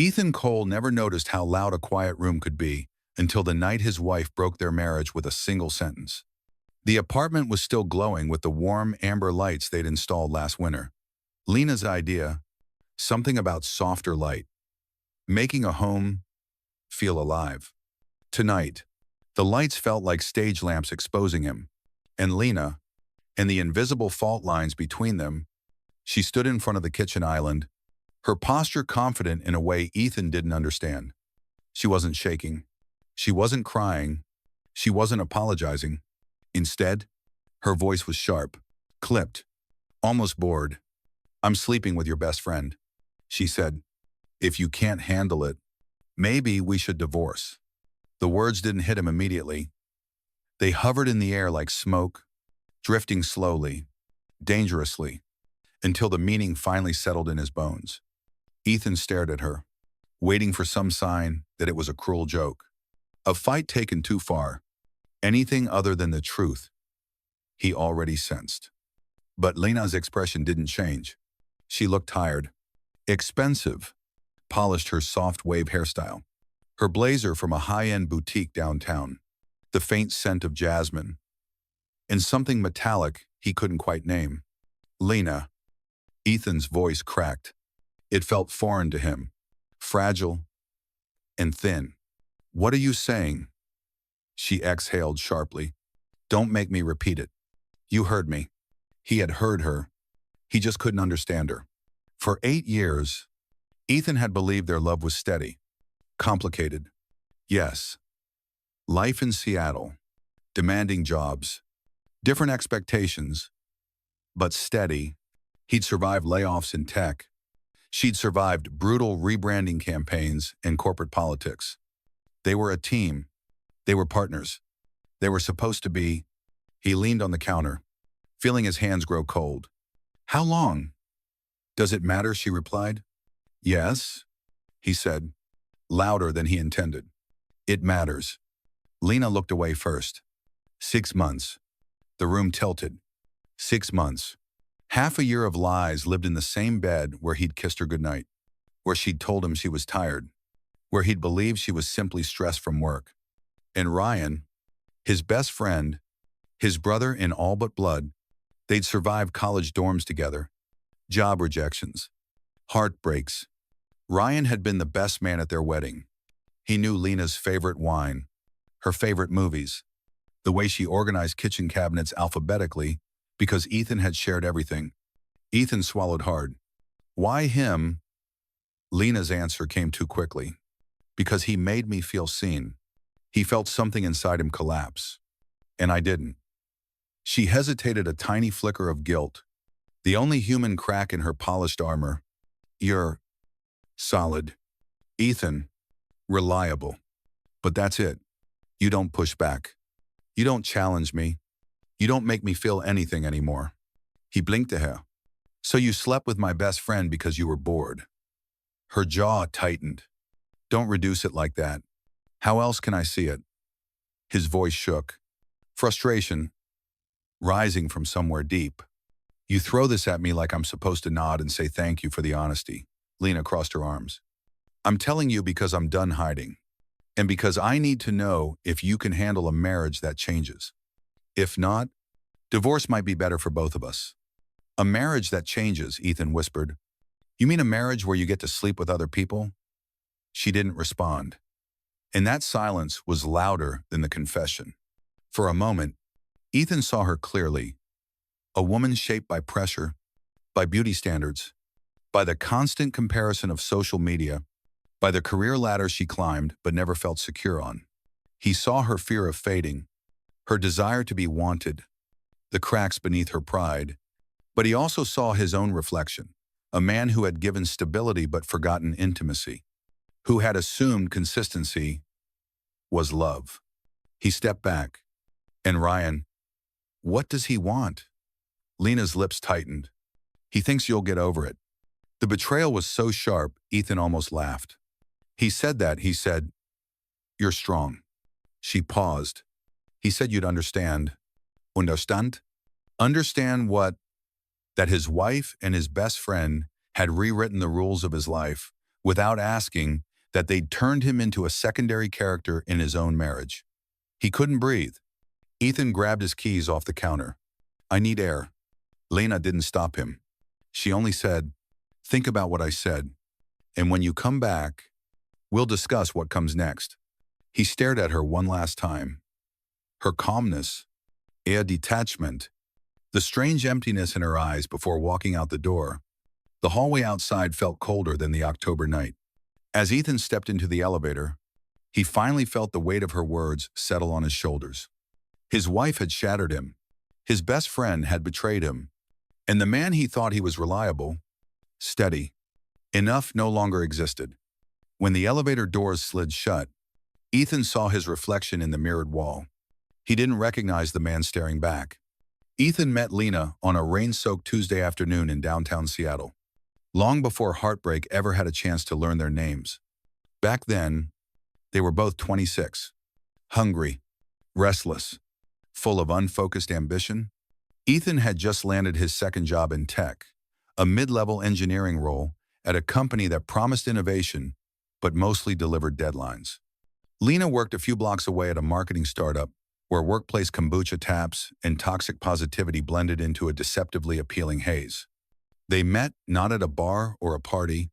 Ethan Cole never noticed how loud a quiet room could be until the night his wife broke their marriage with a single sentence. The apartment was still glowing with the warm amber lights they'd installed last winter. Lena's idea, something about softer light, making a home feel alive. Tonight, the lights felt like stage lamps exposing him, and Lena, and the invisible fault lines between them, she stood in front of the kitchen island, her posture confident in a way Ethan didn't understand. She wasn't shaking. She wasn't crying. She wasn't apologizing. Instead, her voice was sharp, clipped, almost bored. "I'm sleeping with your best friend," she said. "If you can't handle it, maybe we should divorce." The words didn't hit him immediately. They hovered in the air like smoke, drifting slowly, dangerously, until the meaning finally settled in his bones. Ethan stared at her, waiting for some sign that it was a cruel joke. A fight taken too far, anything other than the truth, he already sensed. But Lena's expression didn't change. She looked tired, expensive, polished her soft wave hairstyle, her blazer from a high-end boutique downtown, the faint scent of jasmine, and something metallic he couldn't quite name. "Lena." Ethan's voice cracked. It felt foreign to him, fragile and thin. "What are you saying?" She exhaled sharply. "Don't make me repeat it. You heard me." He had heard her. He just couldn't understand her. For 8 years, Ethan had believed their love was steady, complicated. Yes, life in Seattle, demanding jobs, different expectations, but steady. He'd survived layoffs in tech. She'd survived brutal rebranding campaigns and corporate politics. They were a team. They were partners. They were supposed to be. He leaned on the counter, feeling his hands grow cold. "How long?" "Does it matter?" she replied. "Yes," he said, louder than he intended. "It matters." Lena looked away first. 6 months. The room tilted. 6 months. Half a year of lies lived in the same bed where he'd kissed her goodnight, where she'd told him she was tired, where he'd believed she was simply stressed from work. And Ryan, his best friend, his brother in all but blood, they'd survived college dorms together, job rejections, heartbreaks. Ryan had been the best man at their wedding. He knew Lena's favorite wine, her favorite movies, the way she organized kitchen cabinets alphabetically, because Ethan had shared everything. Ethan swallowed hard. "Why him?" Lena's answer came too quickly. "Because he made me feel seen." He felt something inside him collapse. "And I didn't." She hesitated, a tiny flicker of guilt, the only human crack in her polished armor. "You're solid, Ethan, reliable. But that's it. You don't push back. You don't challenge me. You don't make me feel anything anymore." He blinked at her. "So you slept with my best friend because you were bored." Her jaw tightened. "Don't reduce it like that. How else can I see it?" His voice shook. Frustration, rising from somewhere deep. "You throw this at me like I'm supposed to nod and say thank you for the honesty." Lena crossed her arms. "I'm telling you because I'm done hiding. And because I need to know if you can handle a marriage that changes. If not, divorce might be better for both of us." "A marriage that changes," Ethan whispered. "You mean a marriage where you get to sleep with other people?" She didn't respond. And that silence was louder than the confession. For a moment, Ethan saw her clearly. A woman shaped by pressure, by beauty standards, by the constant comparison of social media, by the career ladder she climbed but never felt secure on. He saw her fear of fading, her desire to be wanted, the cracks beneath her pride. But he also saw his own reflection, a man who had given stability but forgotten intimacy, who had assumed consistency was love. He stepped back. "And Ryan, what does he want?" Lena's lips tightened. "He thinks you'll get over it." The betrayal was so sharp, Ethan almost laughed. "He said that," he said. "You're strong." She paused. "He said you'd understand." Understand? Understand what? That his wife and his best friend had rewritten the rules of his life, without asking, that they'd turned him into a secondary character in his own marriage. He couldn't breathe. Ethan grabbed his keys off the counter. "I need air." Lena didn't stop him. She only said, "Think about what I said. And when you come back, we'll discuss what comes next." He stared at her one last time. Her calmness, a detachment, the strange emptiness in her eyes before walking out the door. The hallway outside felt colder than the October night. As Ethan stepped into the elevator, he finally felt the weight of her words settle on his shoulders. His wife had shattered him. His best friend had betrayed him. And the man he thought he was reliable, steady, enough no longer existed. When the elevator doors slid shut, Ethan saw his reflection in the mirrored wall. He didn't recognize the man staring back. Ethan met Lena on a rain-soaked Tuesday afternoon in downtown Seattle, long before Heartbreak ever had a chance to learn their names. Back then, they were both 26, hungry, restless, full of unfocused ambition. Ethan had just landed his second job in tech, a mid-level engineering role at a company that promised innovation but mostly delivered deadlines. Lena worked a few blocks away at a marketing startup where workplace kombucha taps and toxic positivity blended into a deceptively appealing haze. They met not at a bar or a party,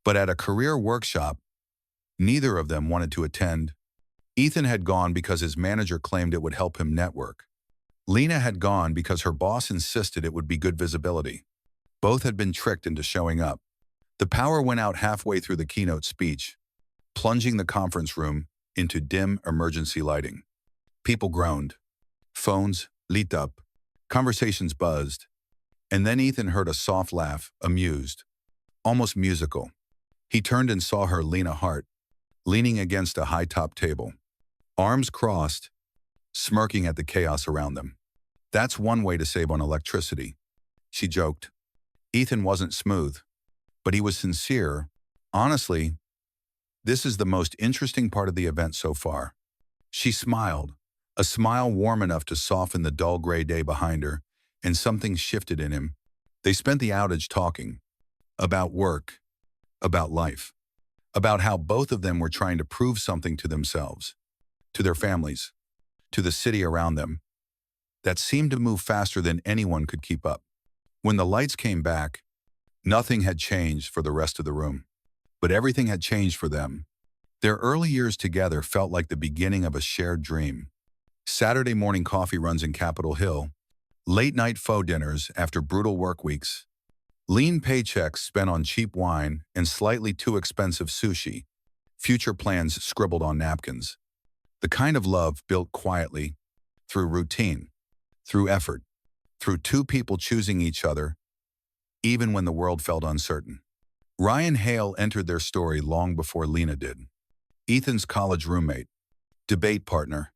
but at a career workshop neither of them wanted to attend. Ethan had gone because his manager claimed it would help him network. Lena had gone because her boss insisted it would be good visibility. Both had been tricked into showing up. The power went out halfway through the keynote speech, plunging the conference room into dim emergency lighting. People groaned. Phones lit up. Conversations buzzed. And then Ethan heard a soft laugh, amused, almost musical. He turned and saw her, Lena Hart, leaning against a high-top table, arms crossed, smirking at the chaos around them. "That's one way to save on electricity," she joked. Ethan wasn't smooth, but he was sincere. "Honestly, this is the most interesting part of the event so far." She smiled, a smile warm enough to soften the dull gray day behind her, and something shifted in him. They spent the outage talking about work, about life, about how both of them were trying to prove something to themselves, to their families, to the city around them, that seemed to move faster than anyone could keep up. When the lights came back, nothing had changed for the rest of the room, but everything had changed for them. Their early years together felt like the beginning of a shared dream. Saturday morning coffee runs in Capitol Hill, late-night faux dinners after brutal work weeks, lean paychecks spent on cheap wine and slightly too expensive sushi, future plans scribbled on napkins. The kind of love built quietly, through routine, through effort, through two people choosing each other, even when the world felt uncertain. Ryan Hale entered their story long before Lena did. Ethan's college roommate, debate partner,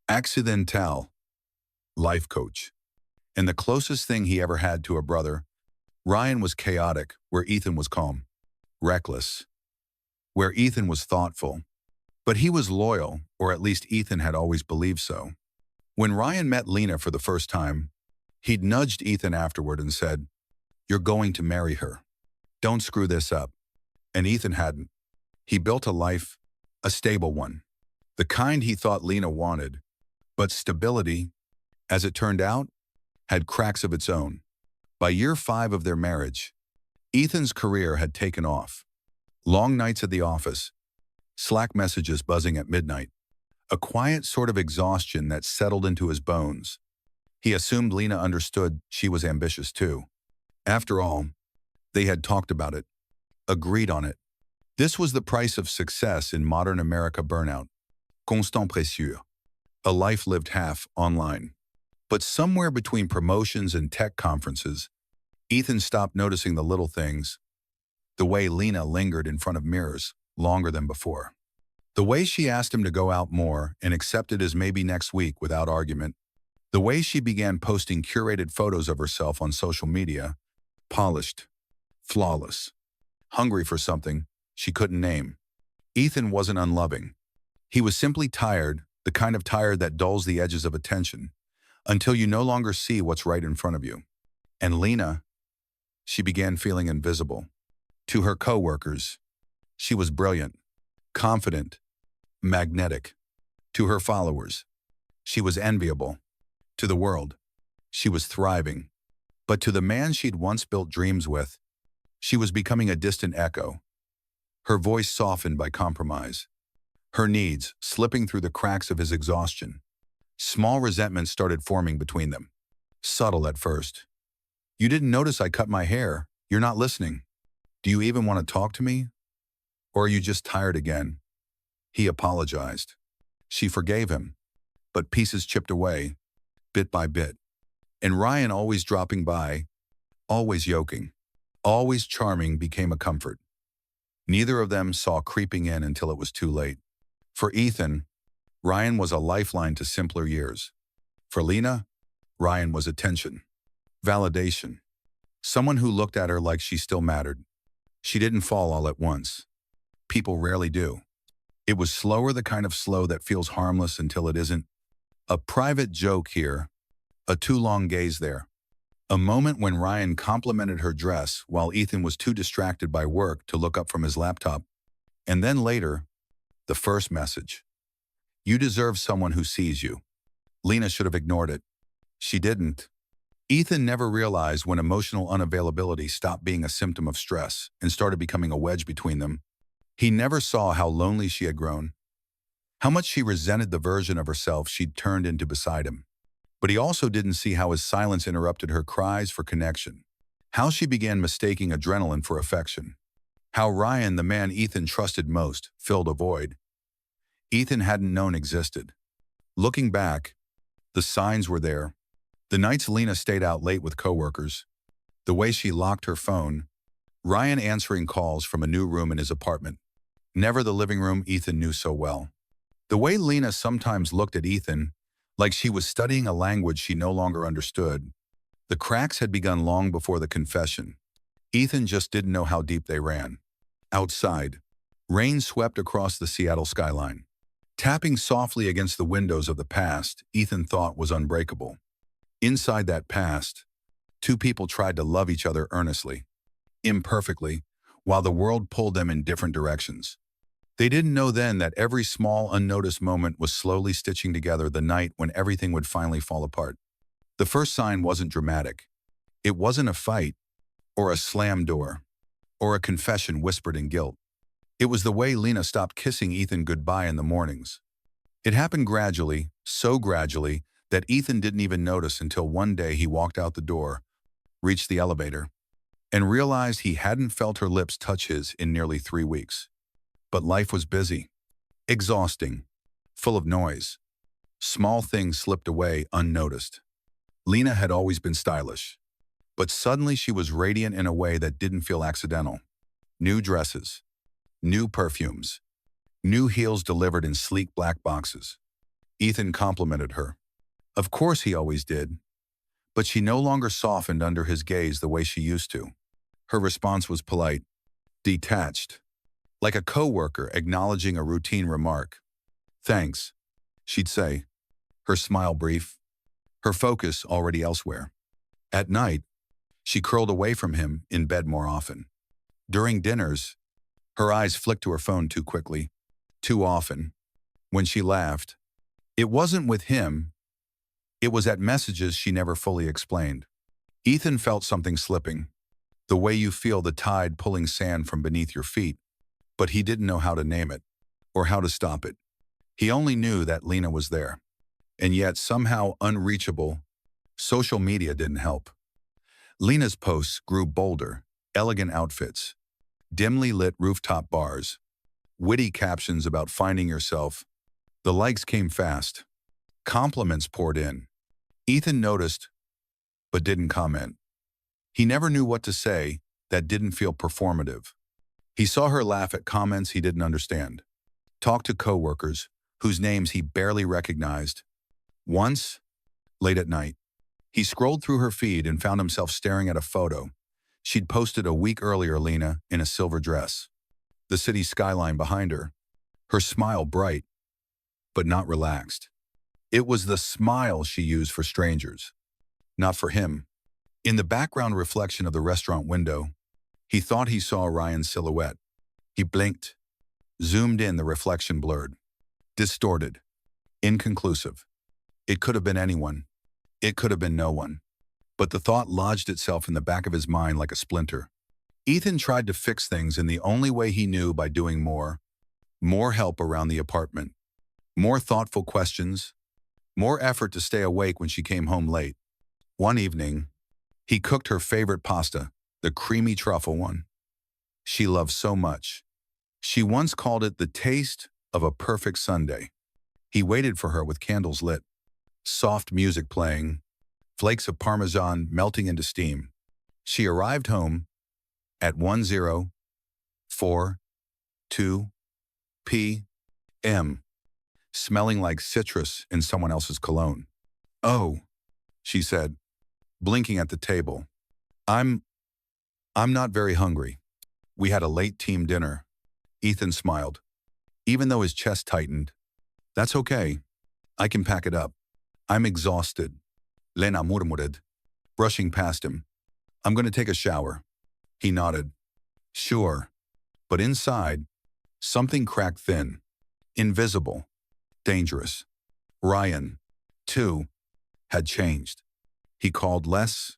accidental, life coach. And the closest thing he ever had to a brother. Ryan was chaotic, where Ethan was calm, reckless, where Ethan was thoughtful. But he was loyal, or at least Ethan had always believed so. When Ryan met Lena for the first time, he'd nudged Ethan afterward and said, "You're going to marry her. Don't screw this up." And Ethan hadn't. He built a life, a stable one, the kind he thought Lena wanted. But stability, as it turned out, had cracks of its own. By year 5 of their marriage, Ethan's career had taken off. Long nights at the office, Slack messages buzzing at midnight, a quiet sort of exhaustion that settled into his bones. He assumed Lena understood she was ambitious too. After all, they had talked about it, agreed on it. This was the price of success in modern America: burnout, constant pression, a life lived half online. But somewhere between promotions and tech conferences, Ethan stopped noticing the little things, the way Lena lingered in front of mirrors longer than before, the way she asked him to go out more and accepted his maybe next week without argument, the way she began posting curated photos of herself on social media, polished, flawless, hungry for something she couldn't name. Ethan wasn't unloving. He was simply tired, the kind of tired that dulls the edges of attention, until you no longer see what's right in front of you. And Lena, she began feeling invisible. To her coworkers, She was brilliant, confident, magnetic. To her followers, she was enviable. To the world, she was thriving. But to the man she'd once built dreams with, she was becoming a distant echo, her voice softened by compromise, her needs slipping through the cracks of his exhaustion. Small resentments started forming between them, subtle at first. "You didn't notice I cut my hair. You're not listening. Do you even want to talk to me? Or are you just tired again?" He apologized. She forgave him, but pieces chipped away, bit by bit. And Ryan, always dropping by, always yoking, always charming, became a comfort. Neither of them saw creeping in until it was too late. For Ethan, Ryan was a lifeline to simpler years. For Lena, Ryan was attention, validation, someone who looked at her like she still mattered. She didn't fall all at once. People rarely do. It was slower, the kind of slow that feels harmless until it isn't. A private joke here, a too long gaze there. A moment when Ryan complimented her dress while Ethan was too distracted by work to look up from his laptop. And then later, the first message. "You deserve someone who sees you." Lena should have ignored it. She didn't. Ethan never realized when emotional unavailability stopped being a symptom of stress and started becoming a wedge between them. He never saw how lonely she had grown, how much she resented the version of herself she'd turned into beside him. But he also didn't see how his silence interrupted her cries for connection, how she began mistaking adrenaline for affection, how Ryan, the man Ethan trusted most, filled a void Ethan hadn't known existed. Looking back, the signs were there. The nights Lena stayed out late with coworkers, the way she locked her phone, Ryan answering calls from a new room in his apartment, never the living room Ethan knew so well. The way Lena sometimes looked at Ethan, like she was studying a language she no longer understood. The cracks had begun long before the confession. Ethan just didn't know how deep they ran. Outside, rain swept across the Seattle skyline. Tapping softly against the windows of the past Ethan thought was unbreakable. Inside that past, two people tried to love each other earnestly, imperfectly, while the world pulled them in different directions. They didn't know then that every small, unnoticed moment was slowly stitching together the night when everything would finally fall apart. The first sign wasn't dramatic. It wasn't a fight, or a slammed door, or a confession whispered in guilt. It was the way Lena stopped kissing Ethan goodbye in the mornings. It happened gradually, so gradually, that Ethan didn't even notice until one day he walked out the door, reached the elevator, and realized he hadn't felt her lips touch his in nearly 3 weeks. But life was busy, exhausting, full of noise. Small things slipped away unnoticed. Lena had always been stylish, but suddenly she was radiant in a way that didn't feel accidental. New dresses, new perfumes, new heels delivered in sleek black boxes. Ethan complimented her. Of course he always did, but she no longer softened under his gaze the way she used to. Her response was polite, detached, like a coworker acknowledging a routine remark. "Thanks," she'd say, her smile brief, her focus already elsewhere. At night, she curled away from him in bed more often. During dinners, her eyes flicked to her phone too quickly, too often. When she laughed, it wasn't with him, it was at messages she never fully explained. Ethan felt something slipping, the way you feel the tide pulling sand from beneath your feet, but he didn't know how to name it, or how to stop it. He only knew that Lena was there, and yet somehow unreachable. Social media didn't help. Lena's posts grew bolder, elegant outfits, dimly lit rooftop bars, witty captions about finding yourself. The likes came fast. Compliments poured in. Ethan noticed, but didn't comment. He never knew what to say that didn't feel performative. He saw her laugh at comments he didn't understand, talk to coworkers whose names he barely recognized. Once, late at night, he scrolled through her feed and found himself staring at a photo she'd posted a week earlier, Lena in a silver dress, the city skyline behind her smile bright, but not relaxed. It was the smile she used for strangers, not for him. In the background reflection of the restaurant window, he thought he saw Ryan's silhouette, He blinked, zoomed in, the reflection blurred, distorted, inconclusive. It could have been anyone. It could have been no one. But the thought lodged itself in the back of his mind like a splinter. Ethan tried to fix things in the only way he knew, by doing more help around the apartment, more thoughtful questions, more effort to stay awake when she came home late. One evening, he cooked her favorite pasta, the creamy truffle one she loved so much. She once called it the taste of a perfect Sunday. He waited for her with candles lit, soft music playing, flakes of Parmesan melting into steam. She arrived home at 10:42 p.m., smelling like citrus in someone else's cologne. "Oh," she said, blinking at the table. I'm not very hungry. We had a late team dinner." Ethan smiled, even though his chest tightened. "That's okay. I can pack it up. I'm exhausted." Lena murmured, brushing past him. "I'm going to take a shower." He nodded. "Sure." But inside, something cracked thin, invisible, dangerous. Ryan, too, had changed. He called less.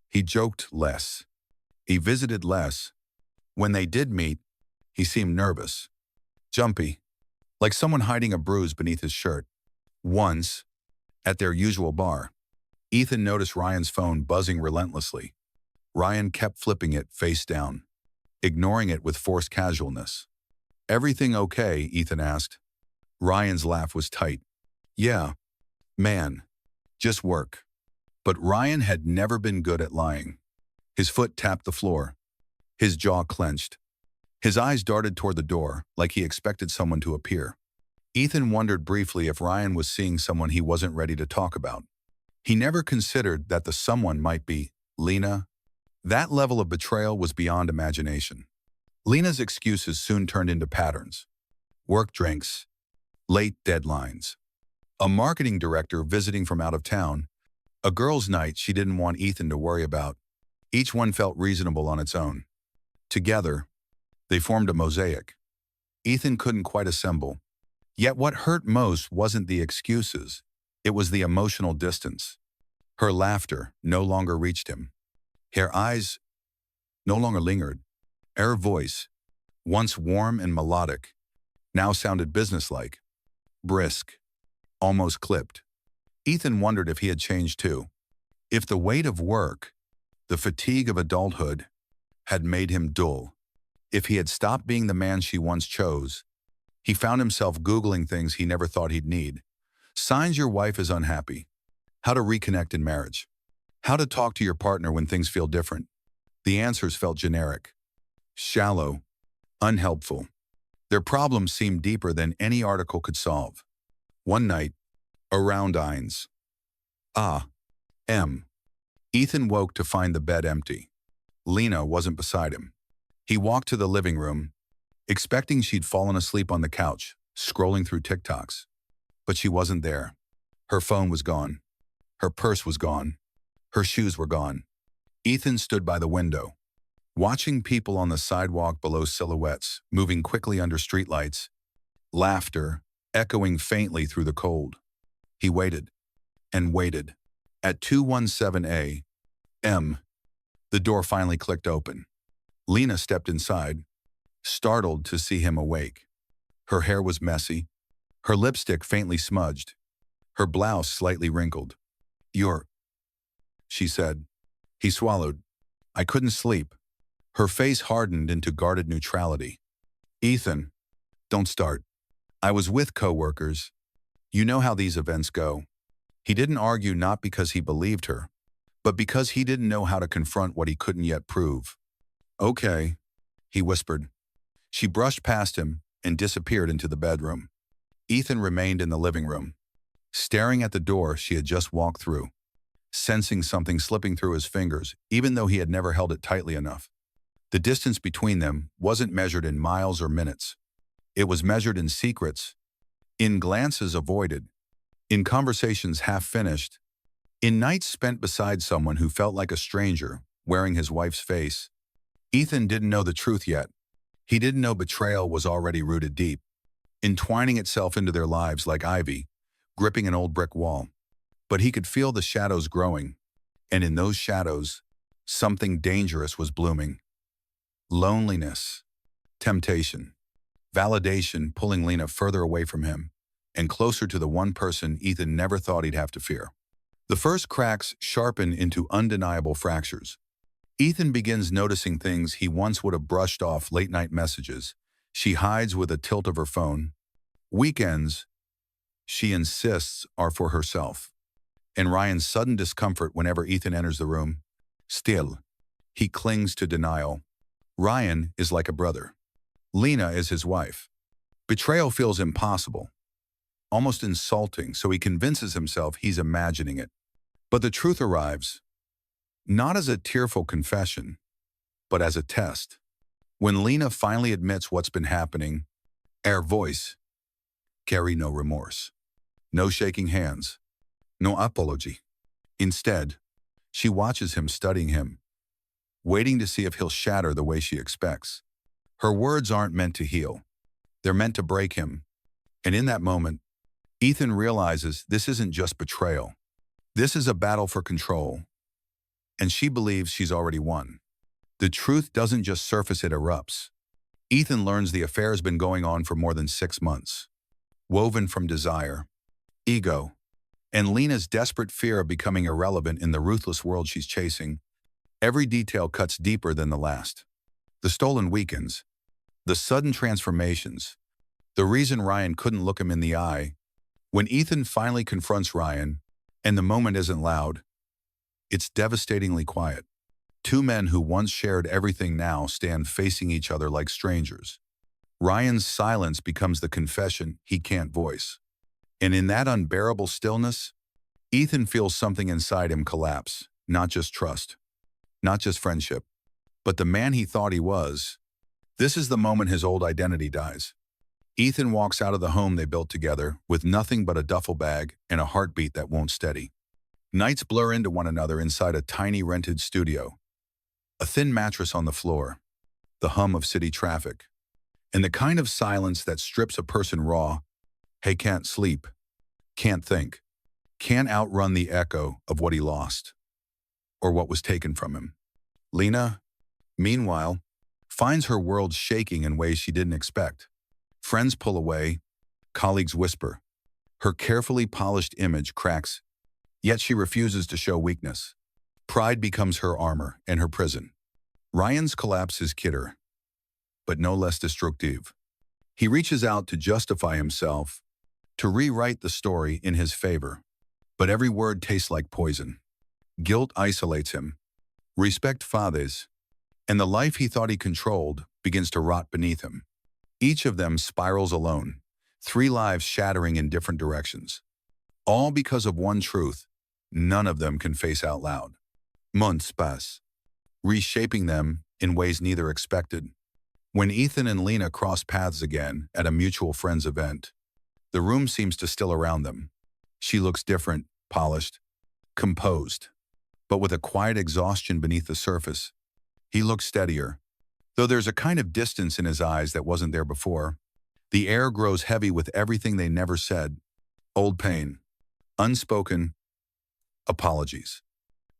He joked less. He visited less. When they did meet, he seemed nervous, jumpy, like someone hiding a bruise beneath his shirt. Once, at their usual bar, Ethan noticed Ryan's phone buzzing relentlessly. Ryan kept flipping it face down, ignoring it with forced casualness. "Everything okay?" Ethan asked. Ryan's laugh was tight. "Yeah, man, just work." But Ryan had never been good at lying. His foot tapped the floor. His jaw clenched. His eyes darted toward the door, like he expected someone to appear. Ethan wondered briefly if Ryan was seeing someone he wasn't ready to talk about. He never considered that the someone might be Lena. That level of betrayal was beyond imagination. Lena's excuses soon turned into patterns. Work drinks, late deadlines, a marketing director visiting from out of town, a girls' night she didn't want Ethan to worry about. Each one felt reasonable on its own. Together, they formed a mosaic Ethan couldn't quite assemble. Yet what hurt most wasn't the excuses. It was the emotional distance. Her laughter no longer reached him. Her eyes no longer lingered. Her voice, once warm and melodic, now sounded businesslike, brisk, almost clipped. Ethan wondered if he had changed too. If the weight of work, the fatigue of adulthood, had made him dull. If he had stopped being the man she once chose. He found himself Googling things he never thought he'd need. Signs your wife is unhappy. How to reconnect in marriage. How to talk to your partner when things feel different. The answers felt generic, shallow, unhelpful. Their problems seemed deeper than any article could solve. One night, around Ines. Ethan woke to find the bed empty. Lena wasn't beside him. He walked to the living room, expecting she'd fallen asleep on the couch, scrolling through TikToks. But she wasn't there. Her phone was gone. Her purse was gone. Her shoes were gone. Ethan stood by the window, watching people on the sidewalk below, silhouettes moving quickly under streetlights, laughter echoing faintly through the cold. He waited and waited. At 2:17 a.m., the door finally clicked open. Lena stepped inside, startled to see him awake. Her hair was messy, her lipstick faintly smudged, her blouse slightly wrinkled. "You're," she said. He swallowed. "I couldn't sleep." Her face hardened into guarded neutrality. "Ethan, don't start. I was with coworkers. You know how these events go." He didn't argue, not because he believed her, but because he didn't know how to confront what he couldn't yet prove. "Okay," he whispered. She brushed past him and disappeared into the bedroom. Ethan remained in the living room, staring at the door she had just walked through, sensing something slipping through his fingers, even though he had never held it tightly enough. The distance between them wasn't measured in miles or minutes. It was measured in secrets, in glances avoided, in conversations half finished, in nights spent beside someone who felt like a stranger, wearing his wife's face. Ethan didn't know the truth yet. He didn't know betrayal was already rooted deep, entwining itself into their lives like ivy, gripping an old brick wall. But he could feel the shadows growing, and in those shadows, something dangerous was blooming. Loneliness, temptation, validation pulling Lena further away from him, and closer to the one person Ethan never thought he'd have to fear. The first cracks sharpen into undeniable fractures. Ethan begins noticing things he once would have brushed off: late-night messages she hides with a tilt of her phone, weekends she insists are for herself, and Ryan's sudden discomfort whenever Ethan enters the room. Still, he clings to denial. Ryan is like a brother. Lena is his wife. Betrayal feels impossible, almost insulting, so he convinces himself he's imagining it. But the truth arrives, not as a tearful confession, but as a test. When Lena finally admits what's been happening, her voice carry no remorse, no shaking hands, no apology. Instead, she watches him, studying him, waiting to see if he'll shatter the way she expects. Her words aren't meant to heal. They're meant to break him. And in that moment, Ethan realizes this isn't just betrayal. This is a battle for control. And she believes she's already won. The truth doesn't just surface, it erupts. Ethan learns the affair has been going on for more than 6 months, woven from desire, ego, and Lena's desperate fear of becoming irrelevant in the ruthless world she's chasing. Every detail cuts deeper than the last. The stolen weekends, the sudden transformations, the reason Ryan couldn't look him in the eye. When Ethan finally confronts Ryan, and the moment isn't loud, it's devastatingly quiet. Two men who once shared everything now stand facing each other like strangers. Ryan's silence becomes the confession he can't voice. And in that unbearable stillness, Ethan feels something inside him collapse. Not just trust, not just friendship, but the man he thought he was. This is the moment his old identity dies. Ethan walks out of the home they built together with nothing but a duffel bag and a heartbeat that won't steady. Nights blur into one another inside a tiny rented studio. A thin mattress on the floor, the hum of city traffic, and the kind of silence that strips a person raw. He can't sleep, can't think, can't outrun the echo of what he lost or what was taken from him. Lena, meanwhile, finds her world shaking in ways she didn't expect. Friends pull away, colleagues whisper. Her carefully polished image cracks, yet she refuses to show weakness. Pride becomes her armor and her prison. Ryan's collapse is bitter, but no less destructive. He reaches out to justify himself, to rewrite the story in his favor. But every word tastes like poison. Guilt isolates him. Respect fades, and the life he thought he controlled begins to rot beneath him. Each of them spirals alone, 3 lives shattering in different directions. All because of one truth none of them can face out loud. Months pass, reshaping them in ways neither expected. When Ethan and Lena cross paths again at a mutual friend's event, the room seems to still around them. She looks different, polished, composed, but with a quiet exhaustion beneath the surface. He looks steadier, though there's a kind of distance in his eyes that wasn't there before. The air grows heavy with everything they never said. Old pain, unspoken apologies,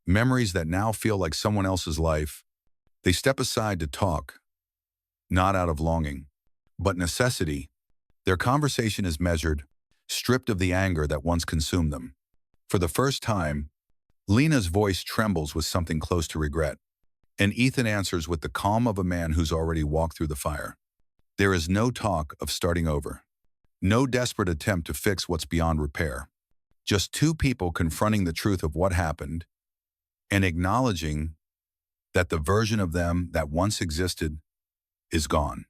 memories that now feel like someone else's life. They step aside to talk, not out of longing, but necessity. Their conversation is measured, stripped of the anger that once consumed them. For the first time, Lena's voice trembles with something close to regret, and Ethan answers with the calm of a man who's already walked through the fire. There is no talk of starting over, no desperate attempt to fix what's beyond repair. Just two people confronting the truth of what happened and acknowledging that the version of them that once existed is gone.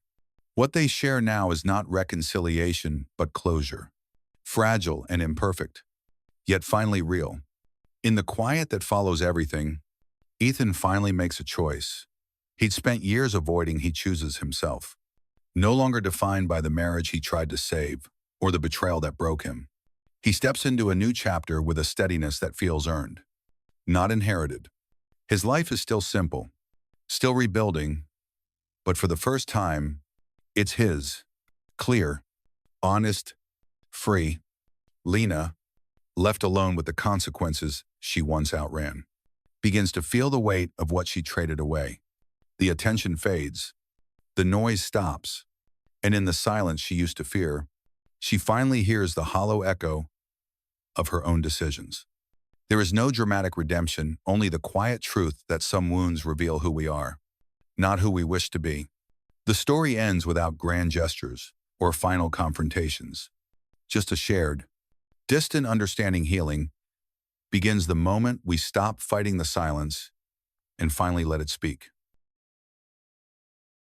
What they share now is not reconciliation, but closure. Fragile and imperfect, yet finally real. In the quiet that follows everything, Ethan finally makes a choice. He'd spent years avoiding, he chooses himself. No longer defined by the marriage he tried to save or the betrayal that broke him. He steps into a new chapter with a steadiness that feels earned, not inherited. His life is still simple, still rebuilding, but for the first time, It's his. Clear, honest, free. Lena, left alone with the consequences she once outran, begins to feel the weight of what she traded away. The attention fades, the noise stops, and in the silence she used to fear, she finally hears the hollow echo of her own decisions. There is no dramatic redemption, only the quiet truth that some wounds reveal who we are, not who we wish to be. The story ends without grand gestures or final confrontations. Just a shared, distant understanding. Healing begins the moment we stop fighting the silence and finally let it speak.